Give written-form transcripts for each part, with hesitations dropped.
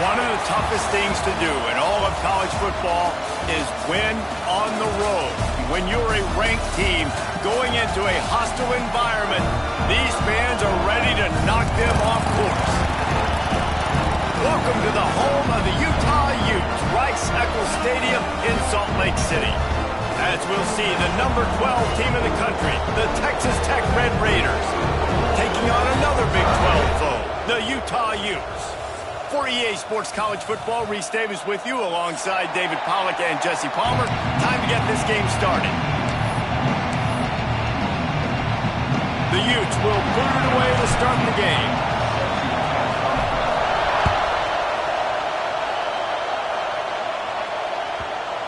One of the toughest things to do in all of college football is win on the road. When you're a ranked team going into a hostile environment, these fans are ready to knock them off course. Welcome to the home of the Utah Utes, Rice-Eccles Stadium in Salt Lake City. As we'll see, the number 12 team in the country, the Texas Tech Red Raiders, taking on another Big 12 foe, the Utah Utes. For EA Sports College Football, Reese Davis with you alongside David Pollack and Jesse Palmer. Time to get this game started. The Utes will boot it away to start the game.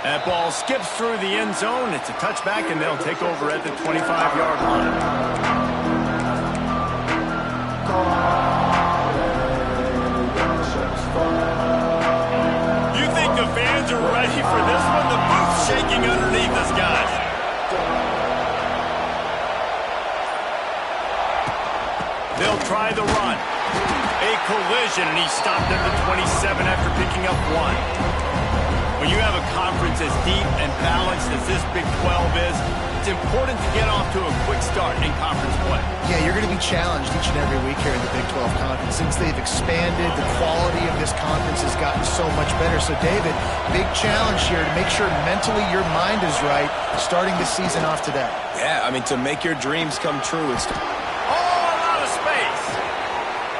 That ball skips through the end zone. It's a touchback, and they'll take over at the 25-yard line. The fans are ready for this one. The booth's shaking underneath us, guys. They'll try the run. A collision, and he stopped at the 27 after picking up one. When you have a conference as deep and balanced as this Big 12 is, it's important to get off to a quick start in conference play. Yeah, you're going to be challenged each and every week here in the Big 12 Conference. Since they've expanded, the quality of this conference has gotten so much better. So, David, big challenge here to make sure mentally your mind is right starting this season off today. Yeah, I mean, to make your dreams come true. All out of space.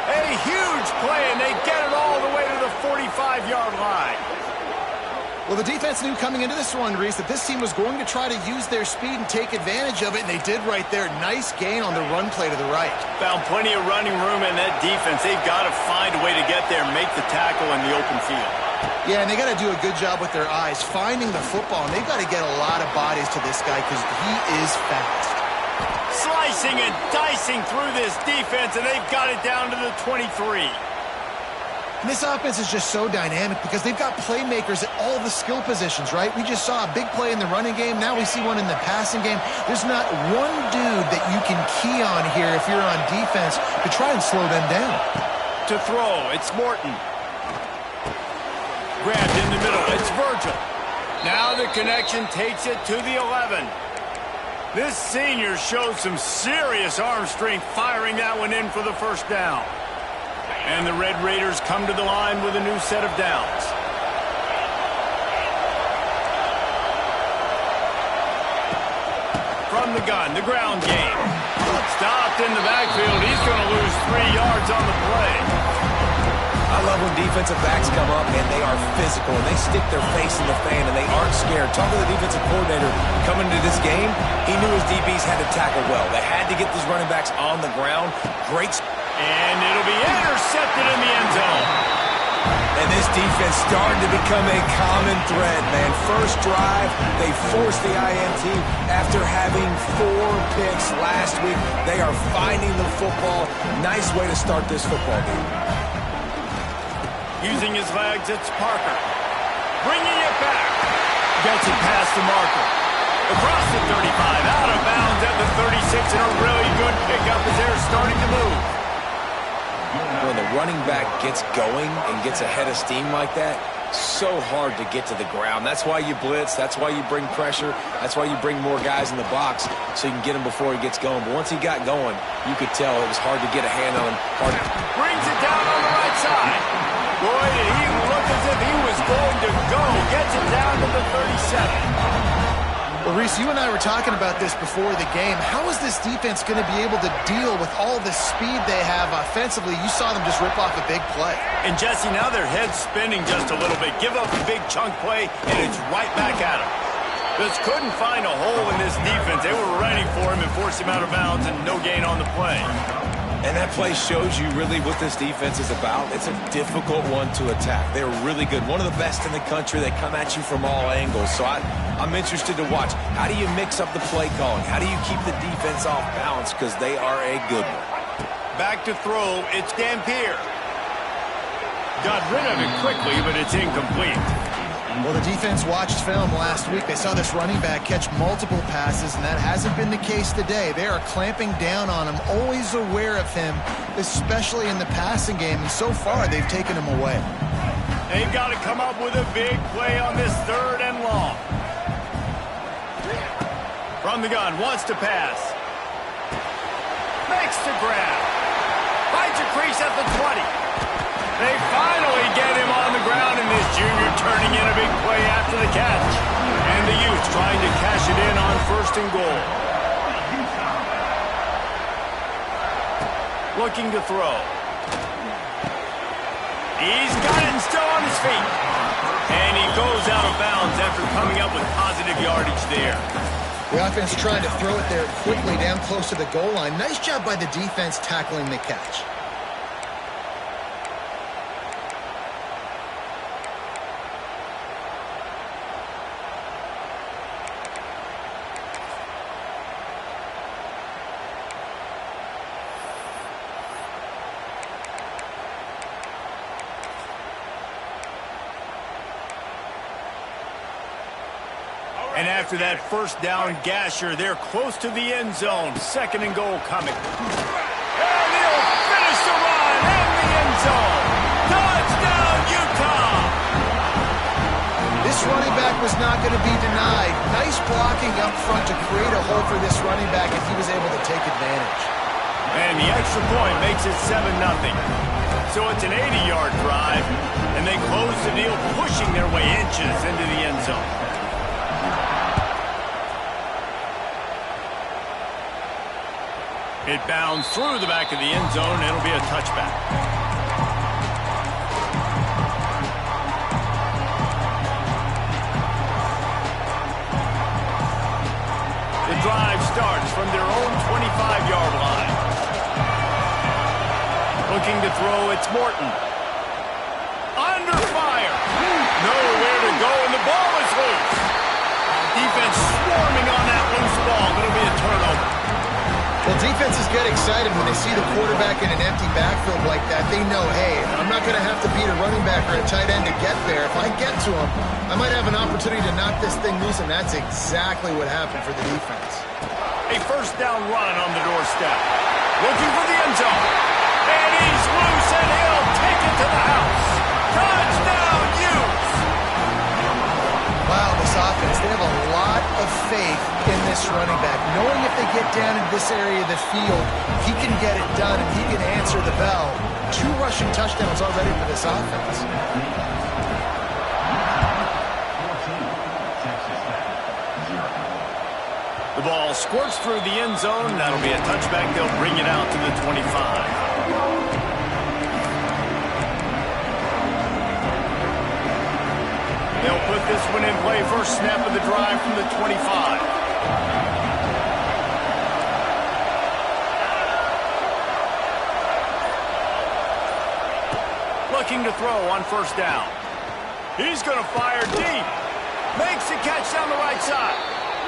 A huge play, and they get it all the way to the 45-yard line. Well, the defense knew coming into this one, Reese, that this team was going to try to use their speed and take advantage of it, and they did right there. Nice gain on the run play to the right. Found plenty of running room in that defense. They've got to find a way to get there and make the tackle in the open field. Yeah, and they got to do a good job with their eyes, finding the football, and they've got to get a lot of bodies to this guy because he is fast. Slicing and dicing through this defense, and they've got it down to the 23. And this offense is just so dynamic because they've got playmakers at all the skill positions, right? We just saw a big play in the running game. Now we see one in the passing game. There's not one dude that you can key on here if you're on defense to try and slow them down. To throw, it's Morton. Grabbed in the middle, it's Virgil. Now the connection takes it to the 11. This senior shows some serious arm strength firing that one in for the first down. And the Red Raiders come to the line with a new set of downs. From the gun, the ground game. Stopped in the backfield. He's going to lose 3 yards on the play. I love when defensive backs come up and they are physical and they stick their face in the fan and they aren't scared. Talk to the defensive coordinator coming into this game. He knew his DBs had to tackle well. They had to get these running backs on the ground. Great. And it'll be intercepted in the end zone. And this defense starting to become a common thread, man. First drive, they forced the INT after having 4 picks last week. They are finding the football. Nice way to start this football game. Using his legs, it's Parker. Bringing it back. Gets it past the marker. Across the 35, out of bounds at the 36, and a really good pickup as they're starting to move. When the running back gets going and gets ahead of steam like that, so hard to get to the ground. That's why you blitz. That's why you bring pressure. That's why you bring more guys in the box so you can get him before he gets going. But once he got going, you could tell it was hard to get a hand on him. Brings it down on the right side. Boy, did he look as if he was going to go. Gets it down to the 37. Well, Reese, you and I were talking about this before the game. How is this defense going to be able to deal with all the speed they have offensively? You saw them just rip off a big play. And, Jesse, now their head's spinning just a little bit. Give up a big chunk play, and it's right back at them. Just couldn't find a hole in this defense. They were ready for him and forced him out of bounds, and no gain on the play. And that play shows you really what this defense is about. It's a difficult one to attack. They're really good. One of the best in the country. They come at you from all angles. So I'm interested to watch. How do you mix up the play calling? How do you keep the defense off balance? Because they are a good one. Back to throw. It's Dampier. Got rid of it quickly, but it's incomplete. Well, the defense watched film last week. They saw this running back catch multiple passes, and that hasn't been the case today. They are clamping down on him, always aware of him, especially in the passing game, and so far they've taken him away. They've got to come up with a big play on this 3rd and long. From the gun, wants to pass. Makes the grab. Finds a crease at the 20. They finally get him on the ground, and this junior turning in a big play after the catch. And the Utes trying to cash it in on 1st and goal. Looking to throw. He's got it and still on his feet. And he goes out of bounds after coming up with positive yardage there. The offense trying to throw it there quickly down close to the goal line. Nice job by the defense tackling the catch. And after that 1st down gasher, they're close to the end zone. 2nd and goal coming. And he'll finish the run in the end zone. Touchdown, Utah! This running back was not going to be denied. Nice blocking up front to create a hole for this running back, and he was able to take advantage. And the extra point makes it 7-0. So it's an 80-yard drive, and they close the deal, pushing their way inches into the end zone. It bounds through the back of the end zone. It'll be a touchback. The drive starts from their own 25-yard line. Looking to throw, it's Morton. Under fire. Nowhere to go, and the ball is loose. Defense swarming on that loose ball. It'll be a turnover. Well, defenses get excited when they see the quarterback in an empty backfield like that. They know, hey, I'm not going to have to beat a running back or a tight end to get there. If I get to him, I might have an opportunity to knock this thing loose, and that's exactly what happened for the defense. A 1st down run on the doorstep. Looking for the end zone. And he's loose, and he'll take it to the house. Touchdown, Utes! Wow, this offense, they have a lot of faith in this running back. Knowing if they get down in this area of the field, he can get it done and he can answer the bell. 2 rushing touchdowns already for this offense. The ball squirts through the end zone. That'll be a touchback. They'll bring it out to the 25. They'll put this one in play. 1st snap of the drive from the 25. Looking to throw on 1st down. He's going to fire deep. Makes the catch down the right side.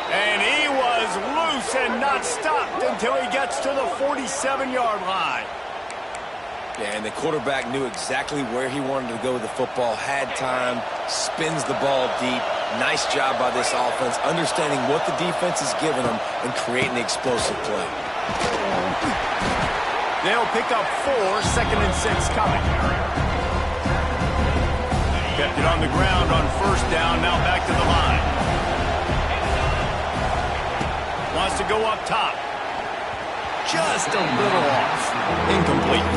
And he was loose and not stopped until he gets to the 47-yard line. Yeah, and the quarterback knew exactly where he wanted to go with the football, had time, spins the ball deep. Nice job by this offense, understanding what the defense is giving them and creating the explosive play. They'll pick up 4, 2nd and 6 coming. Kept it on the ground on 1st down, now back to the line. Wants to go up top. Just a little off. Incomplete.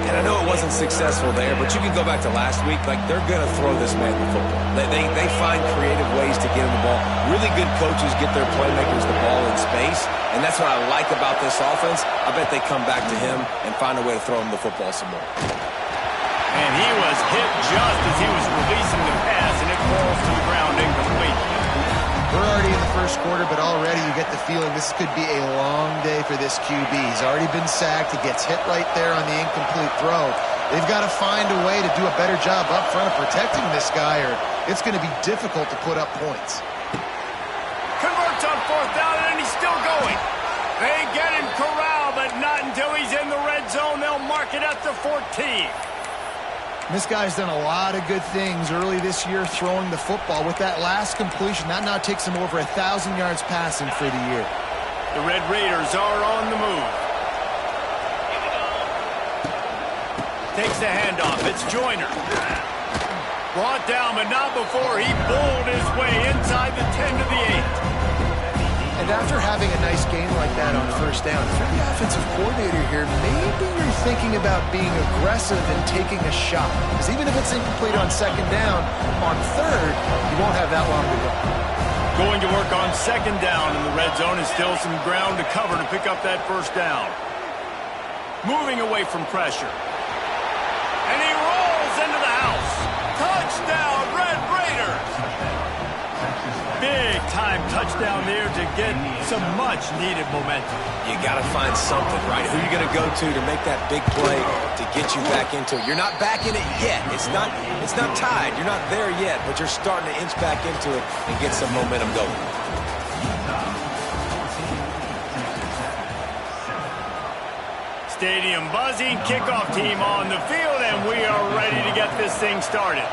And I know it wasn't successful there, but you can go back to last week. Like, they're going to throw this man the football. They find creative ways to get him the ball. Really good coaches get their playmakers the ball in space, and that's what I like about this offense. I bet they come back to him and find a way to throw him the football some more. And he was hit just as he was releasing the pass, and it falls to the ground incomplete. We're already in the 1st quarter, but already you get the feeling this could be a long day for this QB. He's already been sacked. He gets hit right there on the incomplete throw. They've got to find a way to do a better job up front of protecting this guy, or it's going to be difficult to put up points. Converts on 4th down, and he's still going. They get him corralled, but not until he's in the red zone. They'll mark it at the 14. This guy's done a lot of good things early this year throwing the football. With that last completion, that now takes him over 1,000 yards passing for the year. The Red Raiders are on the move. Takes the handoff. It's Joyner. Brought down, but not before he bowled his way inside the 10 to the 8. And after having a nice game like that on first down, if you're the offensive coordinator here, maybe you're thinking about being aggressive and taking a shot. Because even if it's incomplete on second down, on third, you won't have that long to go. Going to work on second down in the red zone is still some ground to cover to pick up that first down. Moving away from pressure. And he rolls into the house. Touchdown, Red Raiders! Big time touchdown there to get some much-needed momentum. You got to find something, right? Who are you going to go to make that big play to get you back into it? You're not back in it yet. It's not tied. You're not there yet, but you're starting to inch back into it and get some momentum going. Stadium buzzing, kickoff team on the field, and we are ready to get this thing started.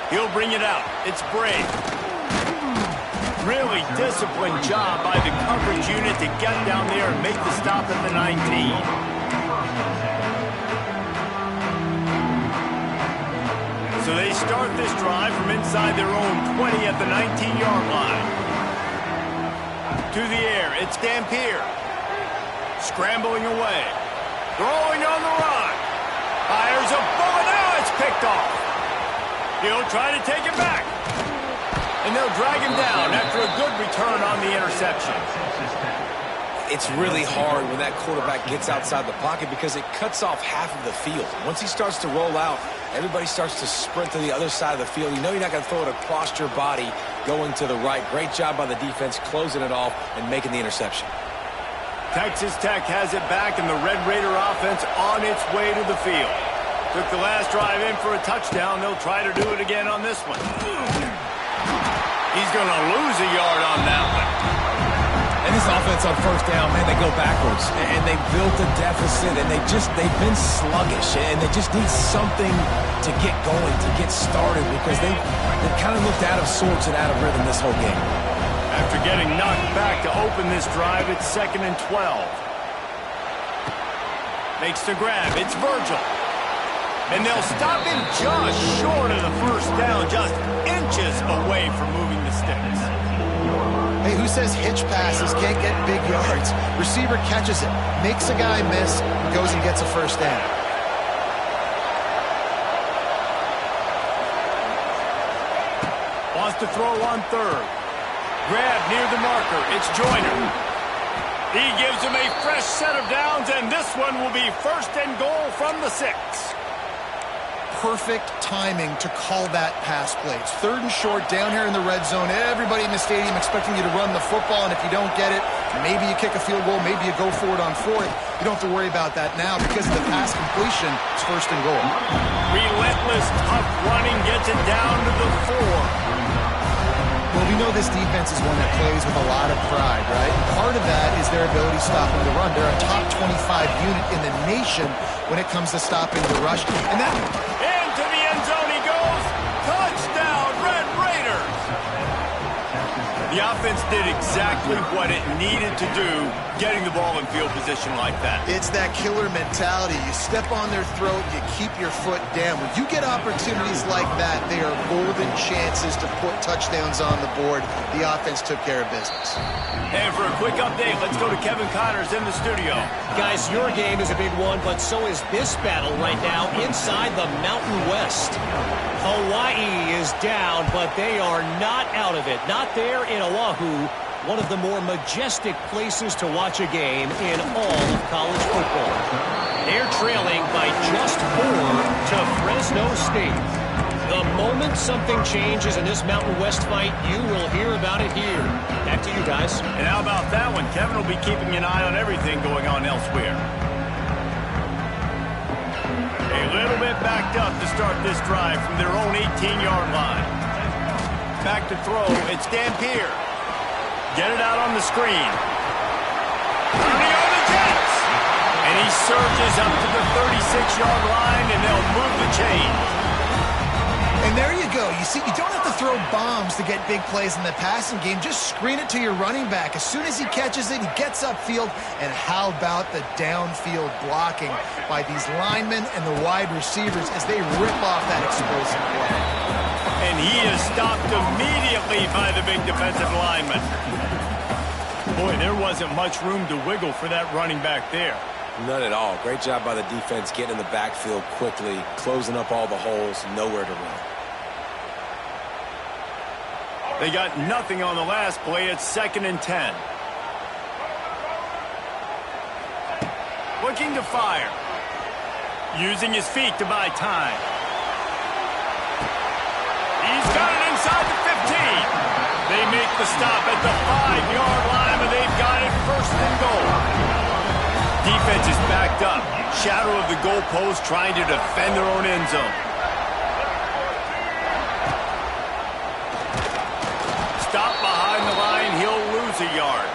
He'll bring it out. It's Brave. Really disciplined job by the coverage unit to get down there and make the stop at the 19. So they start this drive from inside their own 20 at the 19-yard line. To the air, it's Dampier. Scrambling away. Throwing on the run. Fires a bullet. Now it's picked off. He'll try to take it back. And they'll drag him down after a good return on the interception. It's really hard when that quarterback gets outside the pocket because it cuts off half of the field. Once he starts to roll out, everybody starts to sprint to the other side of the field. You know you're not going to throw it across your body going to the right. Great job by the defense closing it off and making the interception. Texas Tech has it back, and the Red Raider offense on its way to the field. Took the last drive in for a touchdown. They'll try to do it again on this one. He's going to lose a yard on that one. And this offense on first down, man, they go backwards. And they built a deficit, and they've been sluggish. And they just need something to get going, to get started, because they've kind of looked out of sorts and out of rhythm this whole game. After getting knocked back to open this drive, it's 2nd and 12. Makes the grab. It's Virgil. And they'll stop him just short of the first down, just inches away from moving the sticks. Hey, who says hitch passes can't get big yards? Receiver catches it, makes a guy miss, and goes and gets a first down. Wants to throw on third. Grab near the marker. It's Joyner. He gives him a fresh set of downs, and this one will be 1st and goal from the 6. Perfect timing to call that pass play. It's 3rd and short down here in the red zone. Everybody in the stadium expecting you to run the football, and if you don't get it, maybe you kick a field goal, maybe you go for it on 4th. You don't have to worry about that now because of the pass completion. It's 1st and goal. Relentless, tough running gets it down to the 4. Well, we know this defense is one that plays with a lot of pride, right? Part of that is their ability stopping the run. They're a top 25 unit in the nation when it comes to stopping the rush. And that... Into the end zone he goes. Touchdown, Red Raiders. The offense did exactly what it needed to do, getting the ball in field position like that. It's that killer mentality. You step on their throat, you keep your foot down. When you get opportunities like that, they are golden chances to put touchdowns on the board. The offense took care of business. And for a quick update, let's go to Kevin Connors in the studio. Guys, your game is a big one, but so is this battle right now inside the Mountain West. Hawaii is down, but they are not out of it. Not there in Oahu, one of the more majestic places to watch a game in all of college football. They're trailing by just 4 to Fresno State. The moment something changes in this Mountain West fight, you will hear about it here. Back to you guys. And how about that one? Kevin will be keeping an eye on everything going on elsewhere. A little bit backed up to start this drive from their own 18-yard line. Back to throw, it's Dampier. Get it out on the screen. Turning on the Jets. And he surges up to the 36-yard line, and they'll move the chains. And there you go. You see, you don't have to throw bombs to get big plays in the passing game. Just screen it to your running back. As soon as he catches it, he gets upfield. And how about the downfield blocking by these linemen and the wide receivers as they rip off that explosive play. And he is stopped immediately by the big defensive lineman. Boy, there wasn't much room to wiggle for that running back there. None at all. Great job by the defense getting in the backfield quickly, closing up all the holes, nowhere to run. They got nothing on the last play. It's 2nd and 10. Looking to fire. Using his feet to buy time. He's got it inside the 15. They make the stop at the 5-yard line, and they've got it 1st and goal. Defense is backed up. Shadow of the goalpost trying to defend their own end zone. Stop behind the line. He'll lose a yard.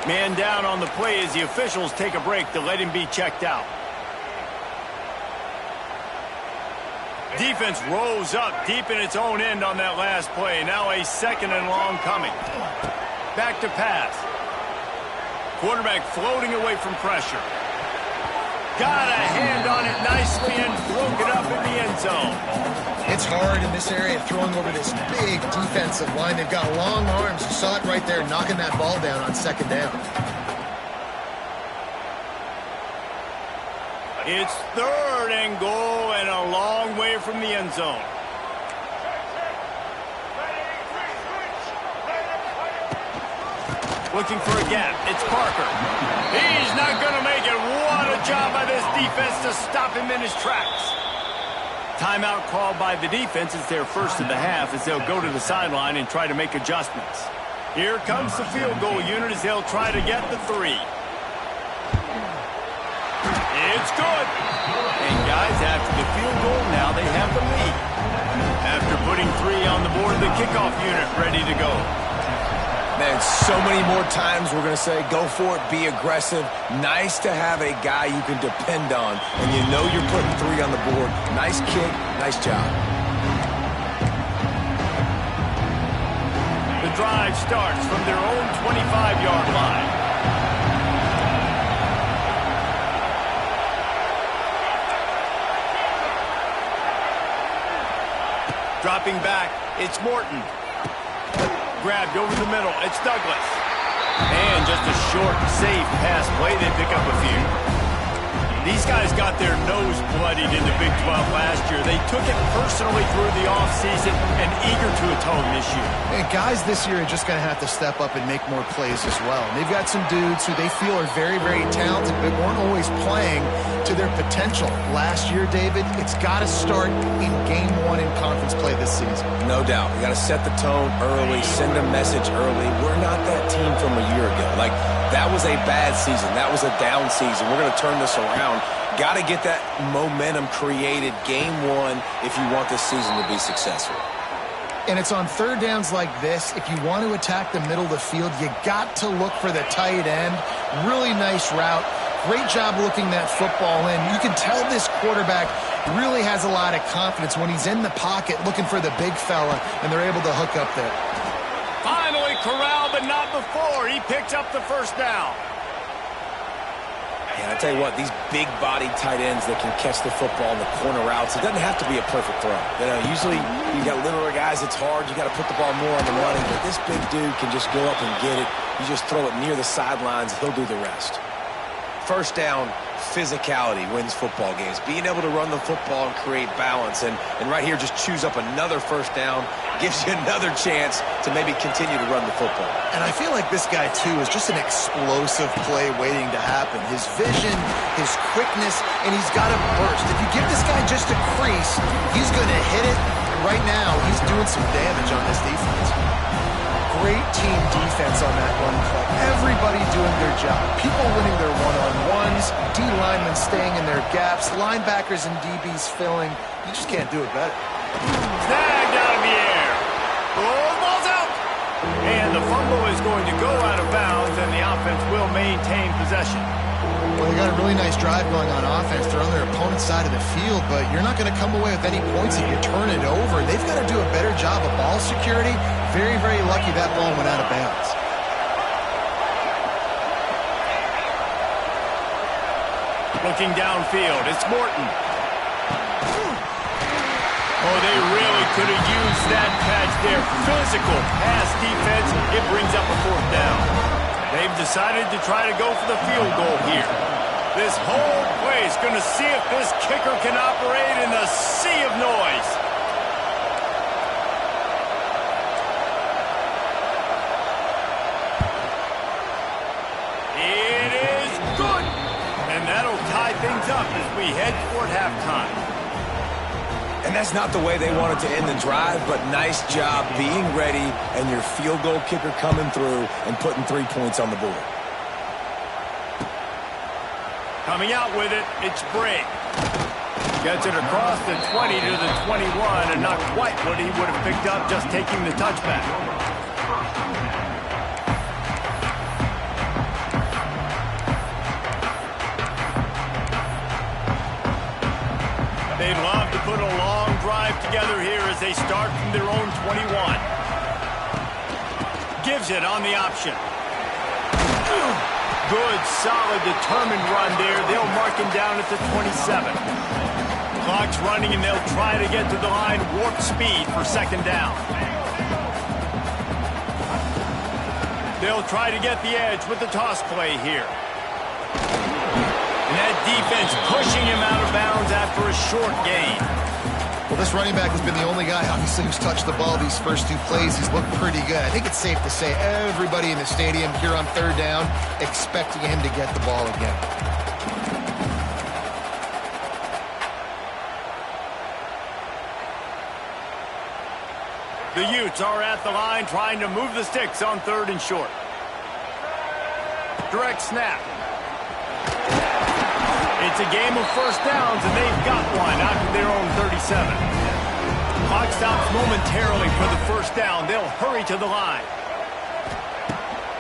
Man down on the play as the officials take a break to let him be checked out. Defense rose up deep in its own end on that last play. Now a 2nd and long coming. Back to pass. Quarterback floating away from pressure. Got a hand on it nicely and broke it up in the end zone. It's hard in this area throwing over this big defensive line. They've got long arms. You saw it right there, knocking that ball down on 2nd down. It's 3rd and goal and a long way from the end zone. Looking for a gap. It's Parker. He's not going to make it. What a job by this defense to stop him in his tracks. Timeout called by the defense. It's their first of the half as they'll go to the sideline and try to make adjustments. Here comes the field goal unit as they'll try to get the 3. It's good. And guys, after the field goal, now they have the lead. After putting 3 on the board, the kickoff unit ready to go. Man, so many more times we're going to say, go for it, be aggressive. Nice to have a guy you can depend on, and you know you're putting 3 on the board. Nice kick, nice job. The drive starts from their own 25-yard line. Dropping back, it's Morton. Grabbed over the middle. It's Douglas. And just a short, safe pass play. They pick up a few. These guys got their nose bloodied in the Big 12 last year. They took it personally through the offseason and eager to atone this year. And guys this year are just going to have to step up and make more plays as well. And they've got some dudes who they feel are very, very talented but weren't always playing to their potential. Last year, David, it's got to start in Game 1 in conference play this season. No doubt. You got to set the tone early, send a message early. We're not that team from a year ago. Like, that was a bad season. That was a down season. We're going to turn this around. Got to get that momentum created Game 1 if you want this season to be successful. And it's on 3rd downs like this. If you want to attack the middle of the field, you got to look for the tight end. Really nice route. Great job looking that football in. You can tell this quarterback really has a lot of confidence when he's in the pocket looking for the big fella, and they're able to hook up there. Finally corralled, but not before. He picks up the 1st down. And I tell you what, these big-bodied tight ends that can catch the football in the corner routes, it doesn't have to be a perfect throw. You know, usually you got littler guys, it's hard. You got to put the ball more on the money. But this big dude can just go up and get it. You just throw it near the sidelines, he'll do the rest. 1st down, physicality wins football games. Being able to run the football and create balance. And right here, just choose up another 1st down, gives you another chance to maybe continue to run the football. And I feel like this guy, too, is just an explosive play waiting to happen. His vision, his quickness, and he's got a burst. If you give this guy just a crease, he's going to hit it. And right now, he's doing some damage on this defense. Great team defense on that run play. Everybody doing their job. People winning their one-on-ones, D linemen staying in their gaps, linebackers and DBs filling. You just can't do it better. Snagged out of the air. Oh, ball's out. And the fumble is going to go out of bounds, and the offense will maintain possession. Well, they got a really nice drive going on offense. They're on their opponent's side of the field, but you're not going to come away with any points if you turn it over. They've got to do a better job of ball security. Very, very lucky that ball went out of bounds. Looking downfield, it's Morton. Oh, they really could have used that catch there. Physical pass defense. It brings up a 4th down. They've decided to try to go for the field goal here. This whole place going to see if this kicker can operate in the sea of noise. It is good. And that'll tie things up as we head toward halftime. And that's not the way they wanted to end the drive, but nice job being ready and your field goal kicker coming through and putting 3 points on the board. Coming out with it, it's Brake. Gets it across the 20 to the 21, and not quite what he would have picked up just taking the touchback. They'd love to put a long drive together here as they start from their own 21. Gives it on the option. Good, solid, determined run there. They'll mark him down at the 27. Clock's running, and they'll try to get to the line warp speed for 2nd down. They'll try to get the edge with the toss play here. And that defense pushing him out of bounds after a short gain. Well, this running back has been the only guy, obviously, who's touched the ball these first 2 plays. He's looked pretty good. I think it's safe to say everybody in the stadium here on 3rd down expecting him to get the ball again. The Utes are at the line trying to move the sticks on 3rd and short. Direct snap. It's a game of 1st downs, and they've got one out to their own 37. Clock stops momentarily for the 1st down. They'll hurry to the line.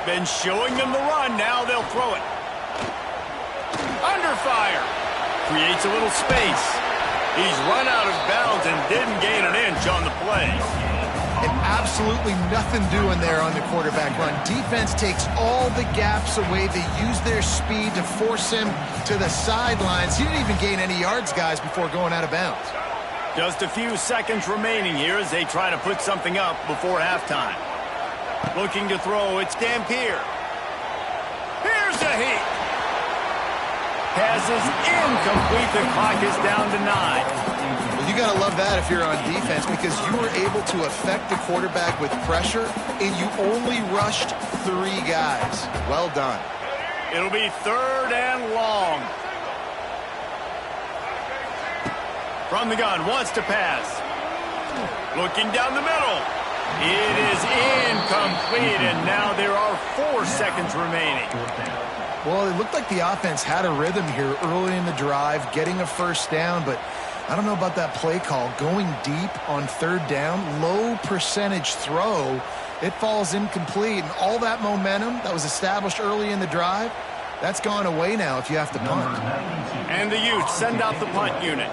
Been showing them the run. Now they'll throw it. Under fire. Creates a little space. He's run out of bounds and didn't gain an inch on the play. And absolutely nothing doing there on the quarterback run. Defense takes all the gaps away. They use their speed to force him to the sidelines. He didn't even gain any yards, guys, before going out of bounds. Just a few seconds remaining here as they try to put something up before halftime. Looking to throw, it's Dampier. Here's a heat. Pass is incomplete. The clock is down to 9. Well, you got to love that if you're on defense, because you were able to affect the quarterback with pressure, and you only rushed 3 guys. Well done. It'll be 3rd and long. From the gun, wants to pass. Looking down the middle. It is incomplete, and now there are 4 seconds remaining. Well, it looked like the offense had a rhythm here early in the drive, getting a 1st down, but I don't know about that play call. Going deep on 3rd down, low percentage throw, it falls incomplete. And all that momentum that was established early in the drive, that's gone away now if you have to punt. And the Utes send out the punt unit.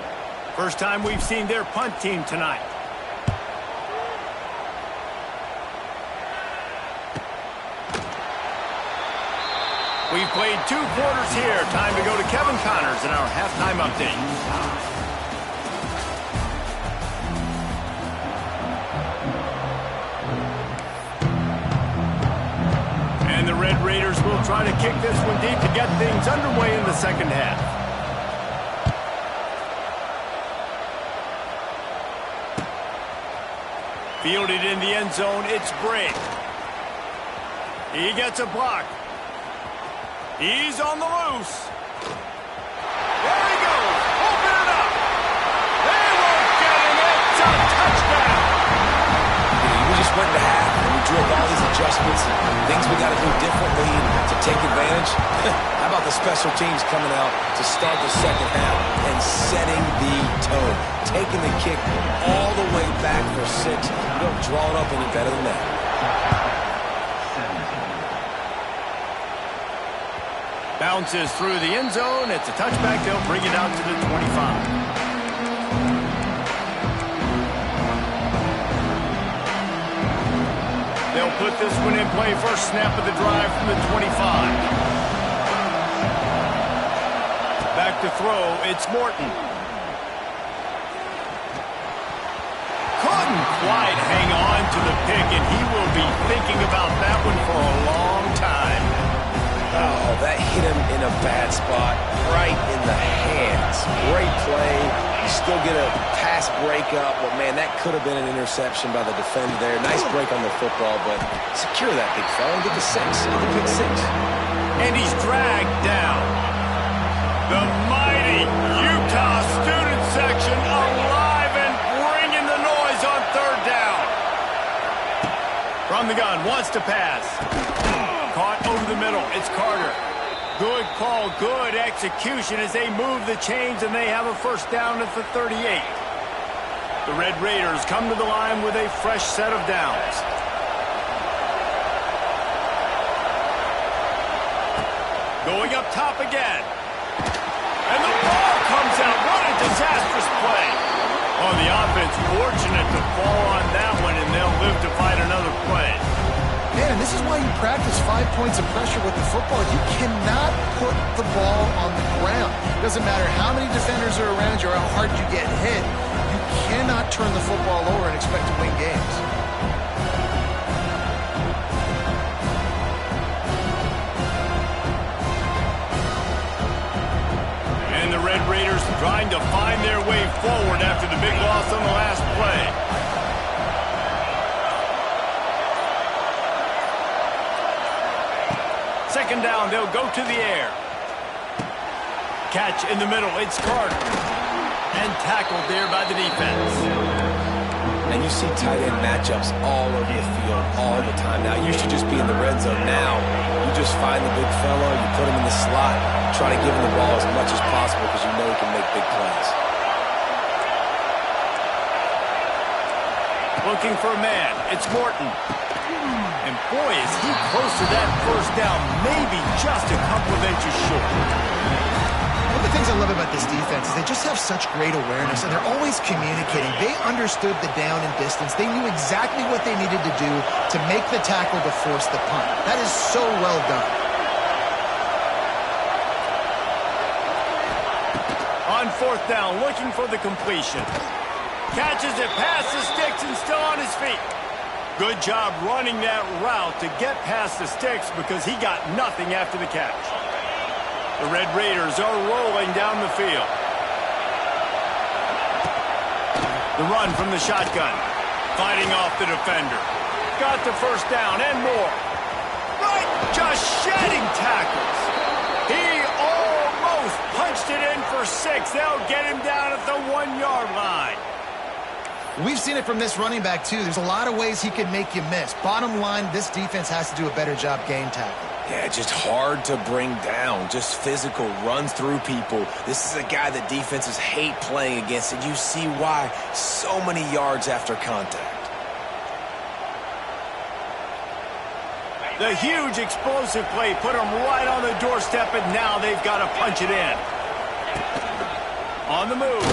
First time we've seen their punt team tonight. We've played 2 quarters here. Time to go to Kevin Connors in our halftime update. And the Red Raiders will try to kick this one deep to get things underway in the 2nd half. Fielded in the end zone, it's Brake. He gets a block. He's on the loose. There he goes. Open it up. They won't get him. It's a touchdown. We just went to half, and we drew up all these adjustments and things we got to do differently to take advantage. How about the special teams coming out to start the 2nd half and setting the tone, taking the kick all the way back for 6. You don't draw it up any better than that. Bounces through the end zone. It's a touchback. They'll bring it out to the 25. They'll put this one in play. First snap of the drive from the 25. Back to throw. It's Morton. Couldn't quite hang on to the pick, and he will be thinking about that one for a long time. Oh, that hit him in a bad spot, right in the hands. Great play. You still get a pass breakup, but, man, that could have been an interception by the defender there. Nice break on the football, but secure that big fella and get the 6. Get the pick 6. And he's dragged down. The mighty Utah student section alive and bringing the noise on third down. From the gun, wants to pass. Caught over the middle. It's Carter. Good call, good execution as they move the chains, and they have a first down at the 38. The Red Raiders come to the line with a fresh set of downs. Going up top again. And the ball comes out. What a disastrous play. On the offense, fortunate to fall on that one, and they'll live to fight another play. Man, and this is why you practice 5 points of pressure with the football. You cannot put the ball on the ground. It doesn't matter how many defenders are around you or how hard you get hit. You cannot turn the football over and expect to win games. And the Red Raiders trying to find their way forward after the big loss on the last play. Second down, they'll go to the air. Catch in the middle, it's Carter. And tackled there by the defense. And you see tight end matchups all over the field all the time. Now, you should just be in the red zone now. You just find the big fellow, you put him in the slot, try to give him the ball as much as possible because you know he can make big plays. Looking for a man, it's Morton. And boy, is he close to that first down, maybe just a couple of inches short. One of the things I love about this defense is they just have such great awareness, and they're always communicating. They understood the down and distance. They knew exactly what they needed to do to make the tackle to force the punt. That is so well done. On fourth down, looking for the completion. Catches it past the sticks and still on his feet. Good job running that route to get past the sticks because he got nothing after the catch. The Red Raiders are rolling down the field. The run from the shotgun. Fighting off the defender. Got the first down and more. Right, just shedding tackles. He almost punched it in for 6. They'll get him down at the 1-yard line. We've seen it from this running back, too. There's a lot of ways he can make you miss. Bottom line, this defense has to do a better job game tackling. Yeah, just hard to bring down. Just physical, runs through people. This is a guy that defenses hate playing against, and you see why. So many yards after contact. The huge explosive play put them right on the doorstep, and now they've got to punch it in. On the move.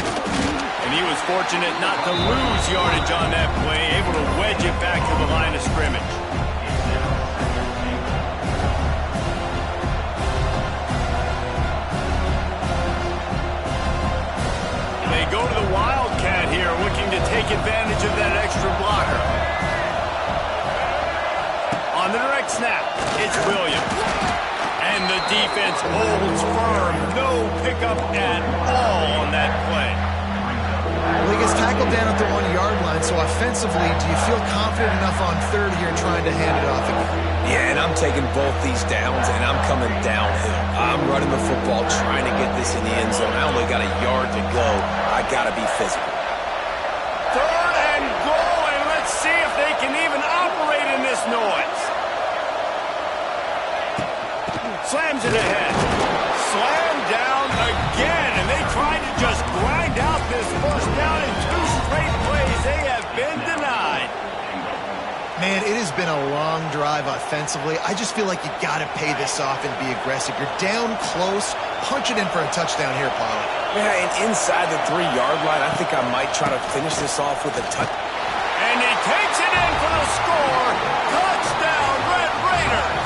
And he was fortunate not to lose yardage on that play, able to wedge it back to the line of scrimmage. They go to the Wildcat here, looking to take advantage of that extra blocker. On the direct snap, it's Williams. And the defense holds firm. No pickup at all on that play. Well, he gets tackled down at the 1-yard line, so offensively, do you feel confident enough on third here trying to hand it off again? Yeah, and I'm taking both these downs, and I'm coming downhill. I'm running the football, trying to get this in the end zone. I only got a yard to go. I got to be physical. Third and goal, and let's see if they can even operate in this noise. Slams it ahead. Slam down again, and they tried to just grind out this first down in 2 straight plays. They have been denied. Man, it has been a long drive offensively. I just feel like you got to pay this off and be aggressive. You're down close. Punch it in for a touchdown here, Paulo. Yeah, and inside the 3-yard line, I think I might try to finish this off with a touch. And he takes it in for the score. Touchdown, Red Raiders.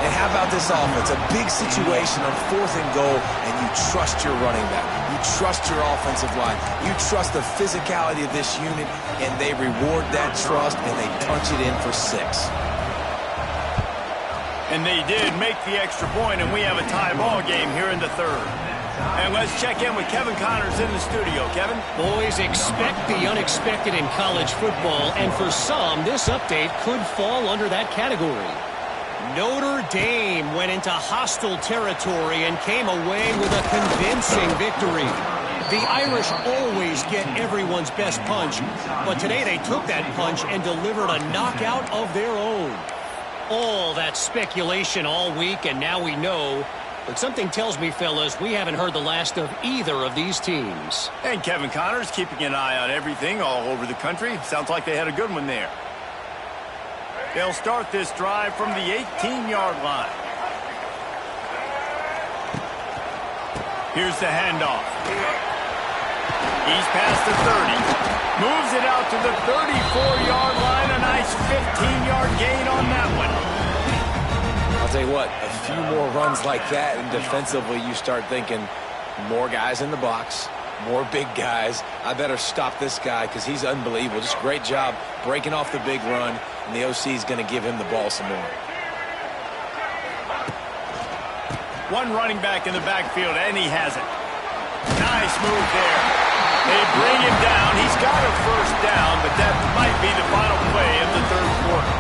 And how about this offense? A big situation on 4th and goal, and you trust your running back. You trust your offensive line. You trust the physicality of this unit, and they reward that trust, and they punch it in for 6. And they did make the extra point, and we have a tie ball game here in the 3rd. And let's check in with Kevin Connors in the studio. Kevin? Boys, expect the unexpected in college football, and for some, this update could fall under that category. Notre Dame went into hostile territory and came away with a convincing victory. The Irish always get everyone's best punch, but today they took that punch and delivered a knockout of their own. All that speculation all week, and now we know. But something tells me, fellas, we haven't heard the last of either of these teams. And Kevin Connors keeping an eye on everything all over the country. Sounds like they had a good one there. They'll start this drive from the 18-yard line. Here's the handoff. He's past the 30. Moves it out to the 34-yard line. A nice 15-yard gain on that one. I'll tell you what, a few more runs like that, and defensively you start thinking more guys in the box, more big guys. I better stop this guy because he's unbelievable. Just great job breaking off the big run, and the OC is going to give him the ball some more. One running back in the backfield, and he has it. Nice move there. They bring him down. He's got a first down, but that might be the final play of the 3rd quarter.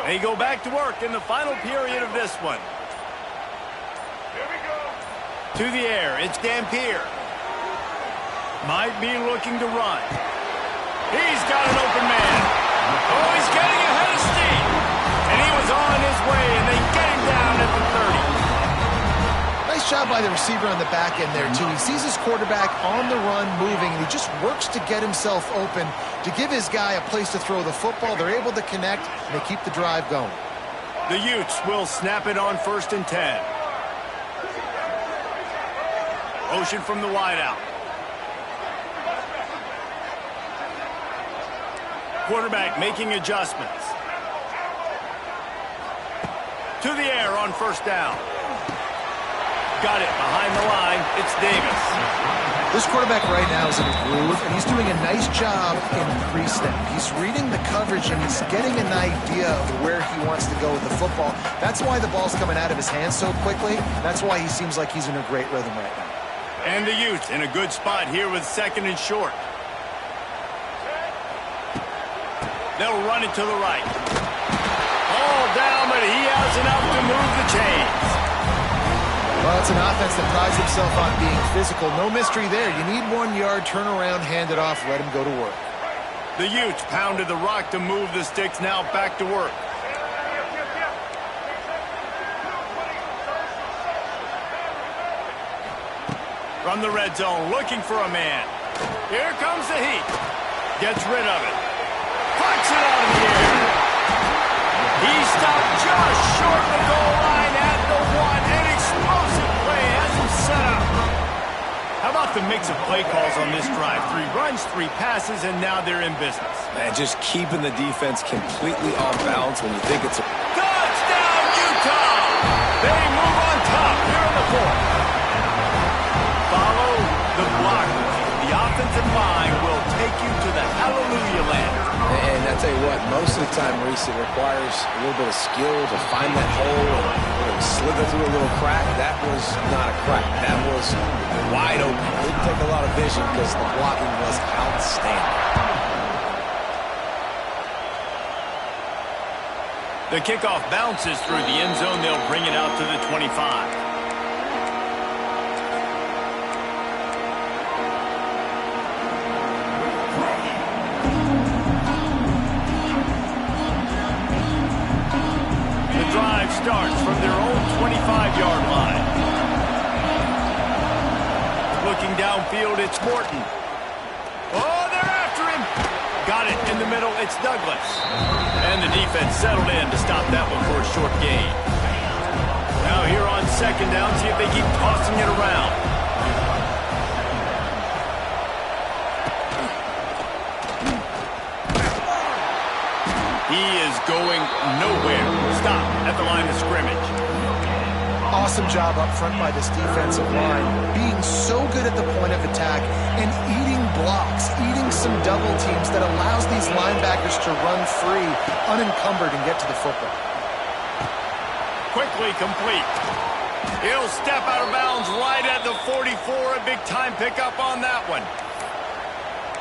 They go back to work in the final period of this one. Here we go. To the air, it's Dampier. Might be looking to run. He's got an open man. Oh, he's getting ahead of steam. And he was on his way, and they get him down at the 30. Nice job by the receiver on the back end there, too. He sees his quarterback on the run moving, and he just works to get himself open to give his guy a place to throw the football. They're able to connect, and they keep the drive going. The Utes will snap it on 1st and 10. Motion from the wideout. Quarterback making adjustments. To the air on 1st down. Got it behind the line. It's Davis. This quarterback right now is in a groove, and he's doing a nice job in pre-snap. He's reading the coverage, and he's getting an idea of where he wants to go with the football. That's why the ball's coming out of his hands so quickly. That's why he seems like he's in a great rhythm right now. And the Utes in a good spot here with 2nd and short. They'll run it to the right. All down, but he has enough to move the chains. Well, it's an offense that prides himself on being physical. No mystery there. You need 1 yard, turn around, hand it off, let him go to work. The Utes pounded the rock to move the sticks, now back to work. From the red zone, looking for a man. Here comes the heat. Gets rid of it. Pucks it out of the air. He stopped just short of the goal line at the 1. An explosive play has him set up. How about the mix of play calls on this drive? 3 runs, 3 passes, and now they're in business. Man, just keeping the defense completely off balance when you think it's a... Touchdown, Utah! They move on top here in the 4th. Follow the blockers. The offensive line will take you to the hallelujah land. And that's tell you what, most of the time, Reese, it requires a little bit of skill to find that hole and slither through a little crack. That was not a crack. That was wide open. It didn't take a lot of vision because the blocking was outstanding. The kickoff bounces through the end zone. They'll bring it out to the 25. Starts from their own 25-yard line. Looking downfield, it's Morton. Oh, they're after him. Got it in the middle, it's Douglas. And the defense settled in to stop that one for a short gain. Now here on second down, see if they keep tossing it around. He is going nowhere. Stop at the line of scrimmage. Awesome job up front by this defensive line, being so good at the point of attack and eating blocks, eating some double teams that allows these linebackers to run free, unencumbered, and get to the football. Quickly complete. He'll step out of bounds right at the 44. A big-time pickup on that one.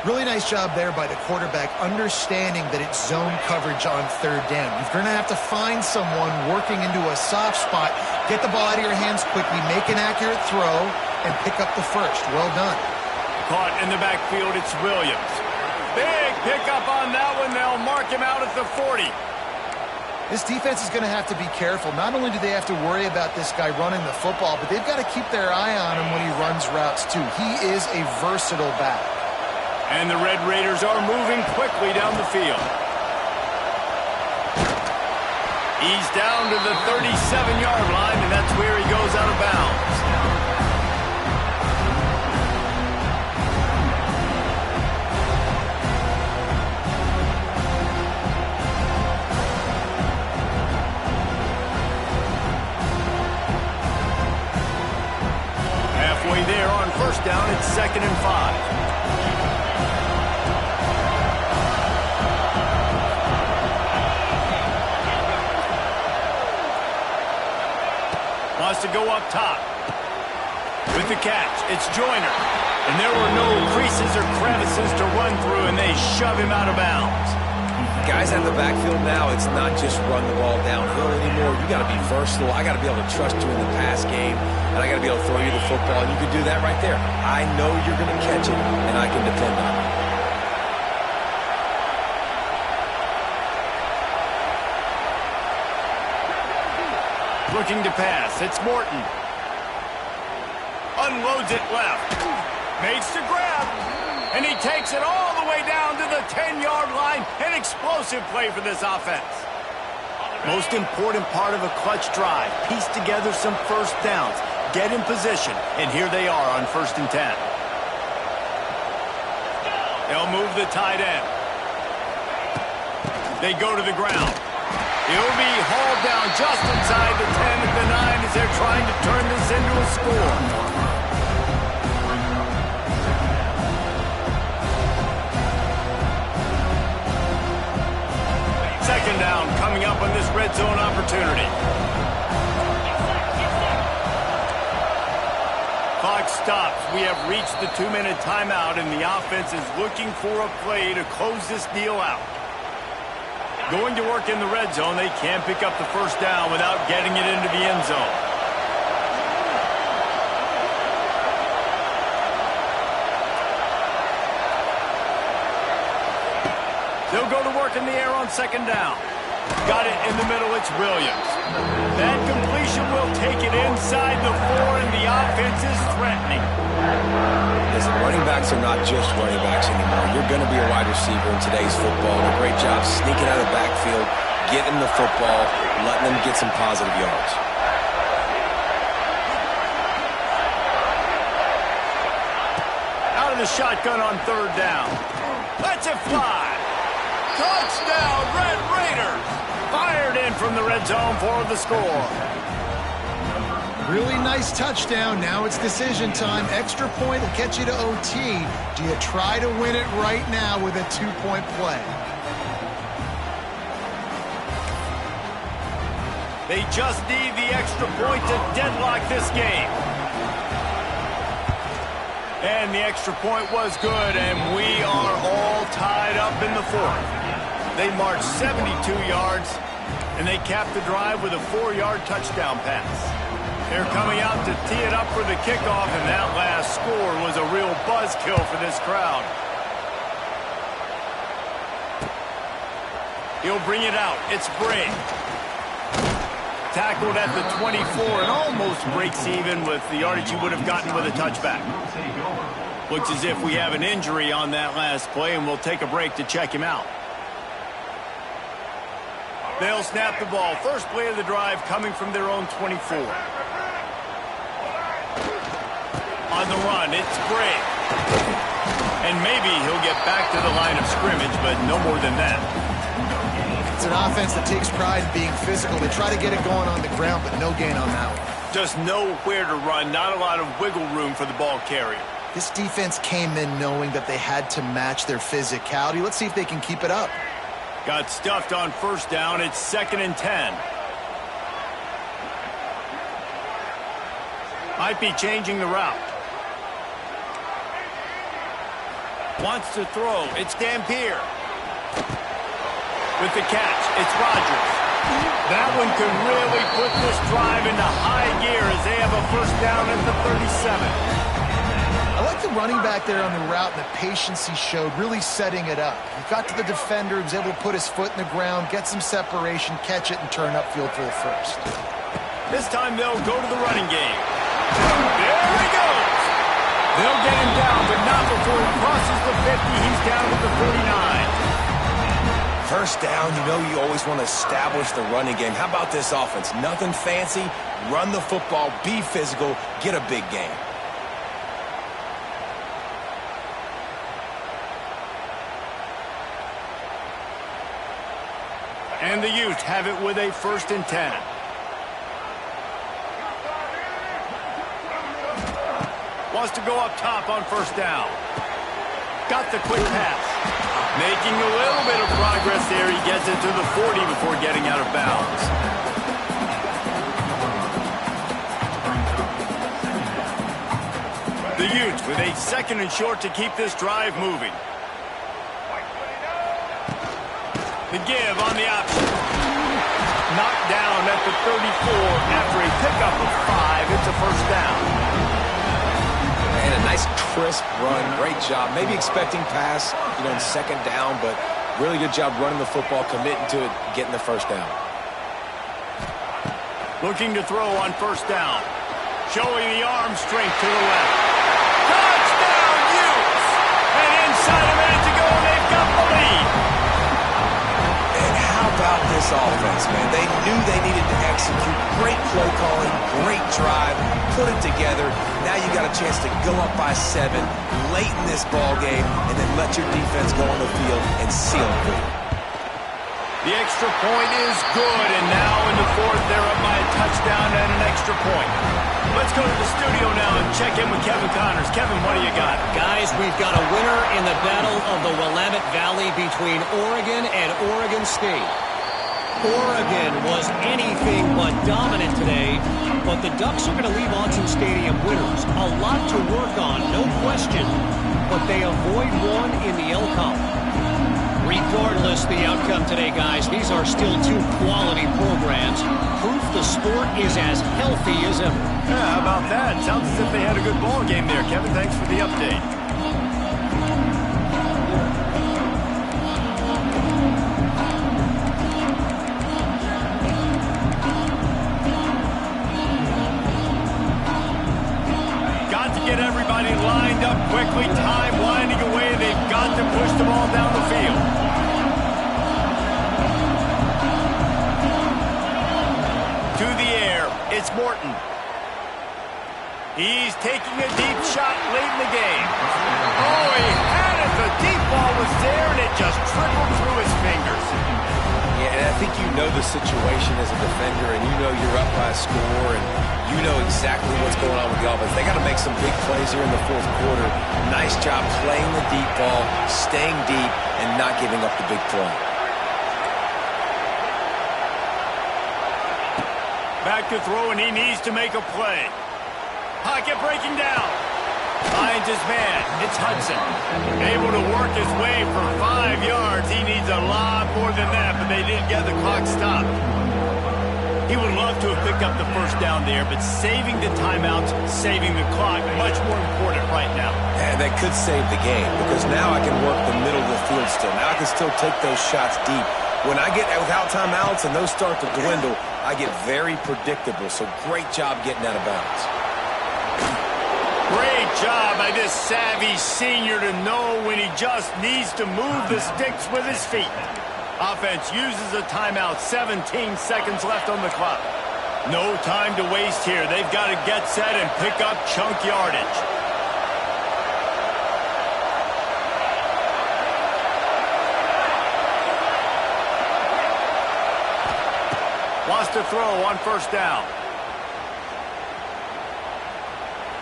Really nice job there by the quarterback, understanding that it's zone coverage on third down. You're going to have to find someone working into a soft spot, get the ball out of your hands quickly, make an accurate throw, and pick up the first. Well done. Caught in the backfield, it's Williams. Big pickup on that one. They'll mark him out at the 40. This defense is going to have to be careful. Not only do they have to worry about this guy running the football, but they've got to keep their eye on him when he runs routes, too. He is a versatile back. And the Red Raiders are moving quickly down the field. He's down to the 37-yard line, and that's where he goes out of bounds. Halfway there on first down, it's 2nd and 5. Wants to go up top. With the catch, it's Joyner. And there were no creases or crevices to run through, and they shove him out of bounds. Guys out of the backfield now, it's not just run the ball downhill anymore. You got to be versatile. I got to be able to trust you in the pass game, and I got to be able to throw you the football, and you can do that right there. I know you're going to catch it, and I can depend on it. Looking to pass, it's Morton. Unloads it left. Makes the grab. And he takes it all the way down to the 10-yard line. An explosive play for this offense. Most important part of a clutch drive. Piece together some first downs. Get in position. And here they are on 1st and 10. They'll move the tight end. They go to the ground. He'll be hauled down just inside the 10 at the 9 as they're trying to turn this into a score. Second down coming up on this red zone opportunity. Clock stops. We have reached the 2-minute timeout, and the offense is looking for a play to close this deal out. Going to work in the red zone, they can't pick up the first down without getting it into the end zone. They'll go to work in the air on second down. Got it in the middle, it's Williams. That completion will take it inside the 4, and the offense is threatening. Listen, running backs are not just running backs anymore. You're going to be a wide receiver in today's football. And a great job sneaking out of the backfield, getting the football, letting them get some positive yards. Out of the shotgun on third down. Lets it fly. Touchdown, Red Raiders. Fired in from the red zone for the score. Really nice touchdown. Now it's decision time. Extra point will get you to OT. Do you try to win it right now with a 2-point play? They just need the extra point to deadlock this game. And the extra point was good, and we are all tied up in the fourth. They marched 72 yards, and they capped the drive with a 4-yard touchdown pass. They're coming out to tee it up for the kickoff, and that last score was a real buzzkill for this crowd. He'll bring it out. It's Bray. Tackled at the 24 and almost breaks even with the yardage he would have gotten with a touchback. Looks as if we have an injury on that last play, and we'll take a break to check him out. They'll snap the ball. First play of the drive coming from their own 24. On the run, it's Bray. And maybe he'll get back to the line of scrimmage, but no more than that. It's an offense that takes pride in being physical. They try to get it going on the ground, but no gain on that one. Just nowhere to run, not a lot of wiggle room for the ball carrier. This defense came in knowing that they had to match their physicality. Let's see if they can keep it up. Got stuffed on first down. It's 2nd and 10. Might be changing the route. Wants to throw. It's Dampier. With the catch, it's Rodgers. That one could really put this drive into high gear as they have a first down at the 37. I like the running back there on the route and the patience he showed, really setting it up. He got to the defender, he was able to put his foot in the ground, get some separation, catch it, and turn upfield for the first. This time they'll go to the running game. There he goes. They'll get him down, but not before he crosses the 50. He's down at the 49. First down, you know you always want to establish the running game. How about this offense? Nothing fancy. Run the football, be physical, get a big gain. And the Utes have it with a 1st and 10. Wants to go up top on first down. Got the quick pass. Making a little bit of progress there. He gets it to the 40 before getting out of bounds. The Utes with a 2nd and short to keep this drive moving. The give on the option. Knocked down at the 34 after a pickup of 5. It's a first down. And a nice crisp run. Great job. Maybe expecting pass, in 2nd down, but really good job running the football, committing to it, getting the first down. Looking to throw on first down. Showing the arm strength to the left. Touchdown, Utes! And inside a minute to go, they've got the lead. And how about this offense, man? They knew they needed to execute. Great play calling, great drive, put it together. Now you got a chance to go up by 7 late in this ball game and then let your defense go on the field and seal it for you. The extra point is good, and now in the fourth, they're up by a touchdown and an extra point. Let's go to the studio now and check in with Kevin Connors. Kevin, what do you got? Guys, we've got a winner in the battle of the Willamette Valley between Oregon and Oregon State. Oregon was anything but dominant today, but the Ducks are going to leave Autzen Stadium winners. A lot to work on, no question, but they avoid one in the L column. Regardless the outcome today, guys, these are still 2 quality programs. Proof the sport is as healthy as ever. Yeah, how about that? Sounds as if they had a good ball game there. Kevin, thanks for the update. Get everybody lined up quickly. Time winding away. They've got to push the ball down the field. To the air. It's Morton. He's taking a deep shot late in the game. Oh, he had it. The deep ball was there, and it just trickled through his fingers. Yeah, and I think you know the situation as a defender, and you know you're up by a score, and you know exactly what's going on with the offense. They got to make some big plays here in the fourth quarter. Nice job playing the deep ball, staying deep, and not giving up the big play. Back to throw, and he needs to make a play. Pocket breaking down. Finds his man. It's Hudson. Able to work his way for 5 yards. He needs a lot more than that, but they didn't get the clock stopped. He would love to have picked up the first down there, but saving the timeouts, saving the clock, much more important right now. And that could save the game, because now I can work the middle of the field still. Now I can still take those shots deep. When I get without timeouts and those start to dwindle, I get very predictable. So great job getting out of bounds. Great job by this savvy senior to know when he just needs to move the sticks with his feet. Offense uses a timeout, 17 seconds left on the clock. No time to waste here. They've got to get set and pick up chunk yardage. Wants to throw on first down.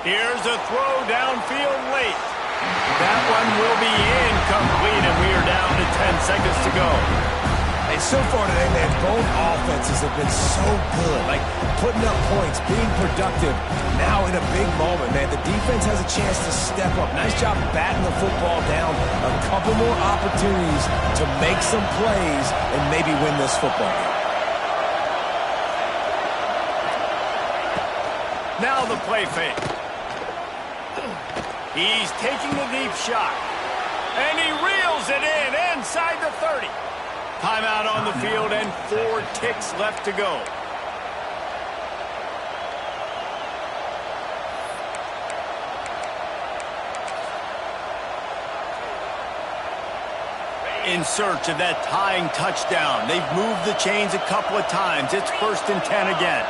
Here's a throw downfield late. That one will be incomplete, and we are down to 10 seconds to go. And so far today, man, both offenses have been so good. Like, putting up points, being productive. Now in a big moment, man, the defense has a chance to step up. Nice job batting the football down. A couple more opportunities to make some plays and maybe win this football game. Now the play fake. He's taking the deep shot. And he reels it in inside the 30. Timeout on the field and 4 ticks left to go. In search of that tying touchdown. They've moved the chains a couple of times. It's 1st and 10 again.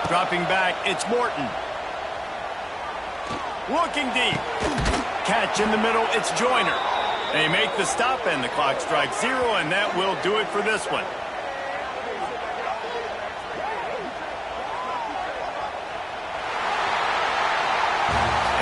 Dropping back, it's Morton. Looking deep. Catch in the middle, it's Joyner. They make the stop, and the clock strikes 0, and that will do it for this one.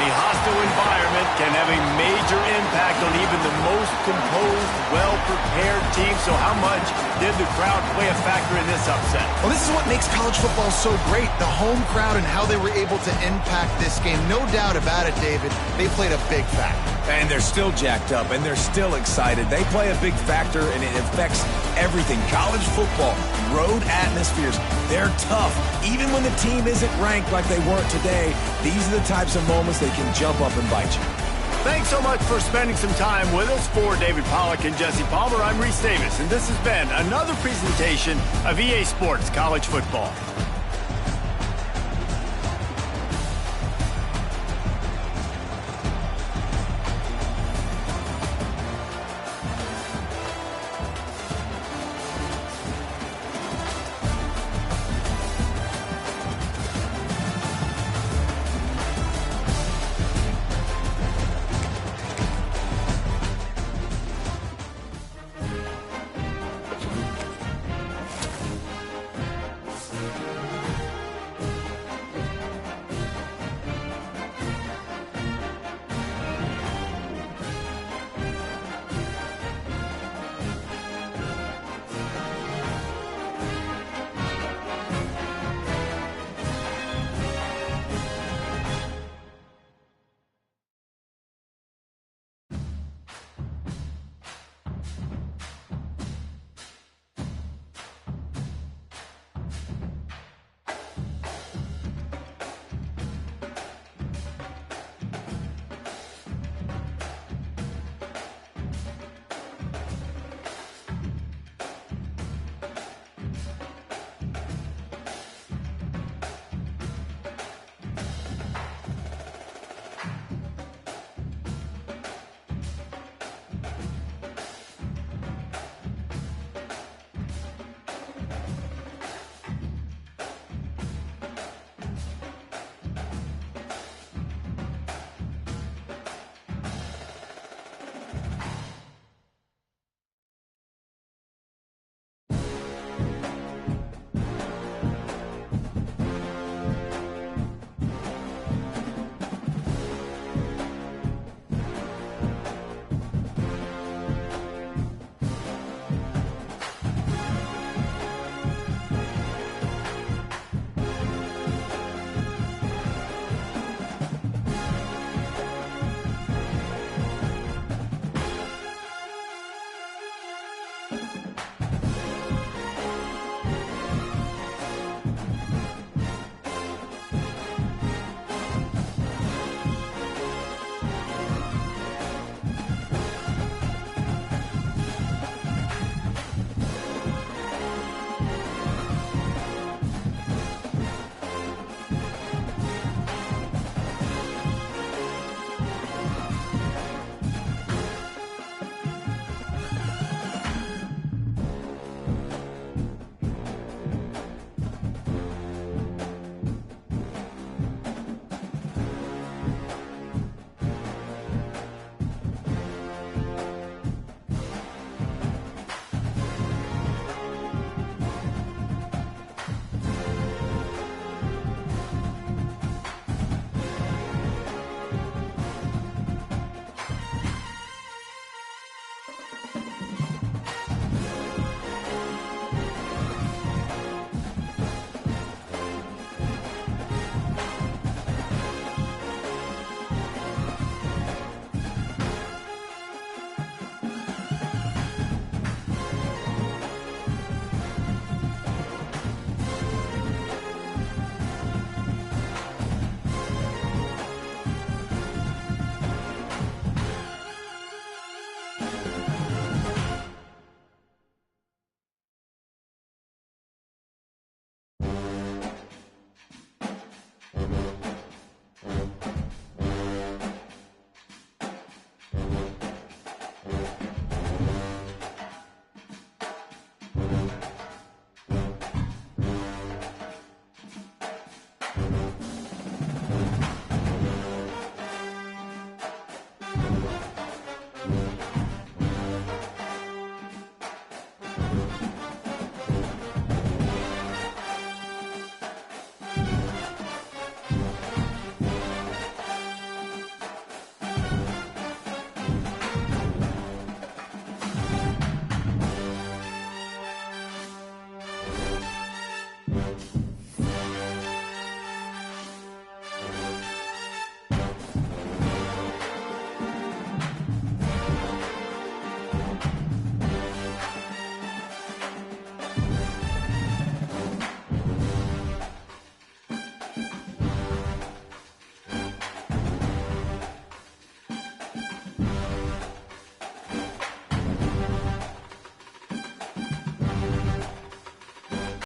A hostile environment can have a major impact on even the most composed, well-prepared team. So how much did the crowd play a factor in this upset? Well, this is what makes college football so great. The home crowd and how they were able to impact this game. No doubt about it, David. They played a big factor. And they're still jacked up, and they're still excited. They play a big factor, and it affects everything. College football, road atmospheres, they're tough. Even when the team isn't ranked like they weren't today, these are the types of moments they can jump up and bite you. Thanks so much for spending some time with us. For David Pollack and Jesse Palmer, I'm Reese Davis, and this has been another presentation of EA Sports College Football.